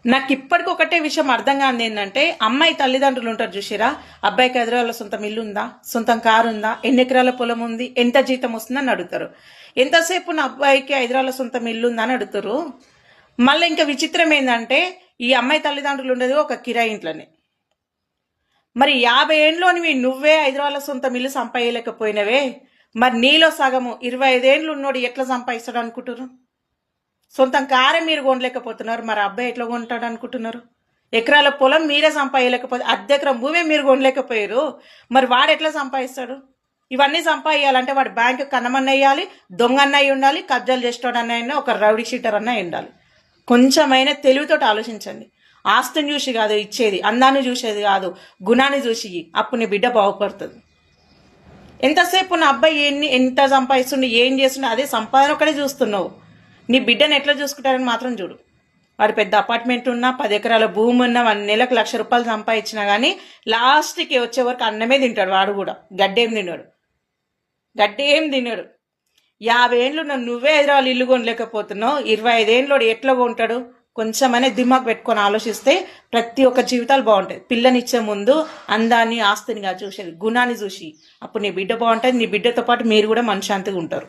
నాకు ఇప్పటికి ఒకటే విషయం అర్థం కాదు ఏంటంటే, అమ్మాయి తల్లిదండ్రులు ఉంటారు చూసిరా, అబ్బాయికి హైదరాబాద్లో సొంతం ఇల్లు ఉందా, సొంతం కారు ఉందా, ఎన్ని ఎకరాల పొలం ఉంది, ఎంత జీతం వస్తుందని అడుగుతారు. ఎంతసేపు నా అబ్బాయికి హైదరాబాద్లో సొంతం ఇల్లు ఉందా అని అడుగుతారు. మళ్ళీ ఇంకా విచిత్రం ఏంటంటే, ఈ అమ్మాయి తల్లిదండ్రులు ఉండేది ఒక కిరాయి ఇంట్లోనే. మరి 50 ఏండ్లోనివి నువ్వే హైదరాబాద్లో సొంతం ఇల్లు సంపాదలేకపోయినవే, మరి నీలో సగము 25 ఏండ్లు ఉన్నోడు ఎట్లా సంపాదిస్తాడు అనుకుంటారు? సొంతం కారే మీరు కొనలేకపోతున్నారు, మరి అబ్బాయి ఎట్లా కొంటాడు అనుకుంటున్నారు? ఎకరాల పొలం మీరే సంపాదలేకపోతే, అర్ధ ఎకరం భూమి మీరు కొనలేకపోయారు, మరి వాడు ఎట్లా సంపాదిస్తాడు? ఇవన్నీ సంపాదించాలంటే వాడు బ్యాంకు కన్నమన్న వేయాలి, దొంగ అన్నయ్య ఉండాలి, కబ్జాలు చేసేటోడన్నైనా ఒక రౌడీ షీటర్ అన్న ఉండాలి. కొంచెమైనా తెలివితోటి ఆలోచించండి. ఆస్తిని చూసి కాదు ఇచ్చేది, అందాన్ని చూసేది కాదు, గుణాన్ని చూసి అప్పుడు నీ బిడ్డ బాగుపడుతుంది. ఎంతసేపు నా అబ్బాయి ఎంత సంపాదిస్తుండే, ఏం చేస్తుండే, అదే సంపాదన ఒకటే చూస్తున్నావు. నీ బిడ్డను ఎట్లా చూసుకుంటారని మాత్రం చూడు. వాడు పెద్ద అపార్ట్మెంట్ ఉన్నా, 10 ఎకరాల భూమి ఉన్నా, 1 నెలకు ₹1,00,000 సంపాదించినా కానీ లాస్ట్కి వచ్చే వరకు అన్నమే తింటాడు. వాడు కూడా గడ్డేం తిన్నాడు. 50 ఏండ్లు నువ్వే హైదరాబాద్ ఇల్లు కొనలేకపోతున్నావు, 25 ఏండ్లోడు ఎట్లా కొంటాడు? కొంచెమైనా దిమాగ్ పెట్టుకొని ఆలోచిస్తే ప్రతి ఒక్క జీవితాలు బాగుంటాయి. పిల్లనిచ్చే ముందు అందాన్ని, ఆస్తినిగా చూసేది, గుణాన్ని చూసి అప్పుడు నీ బిడ్డ బాగుంటుంది. నీ బిడ్డతో పాటు మీరు కూడా మనశ్శాంతిగా ఉంటారు.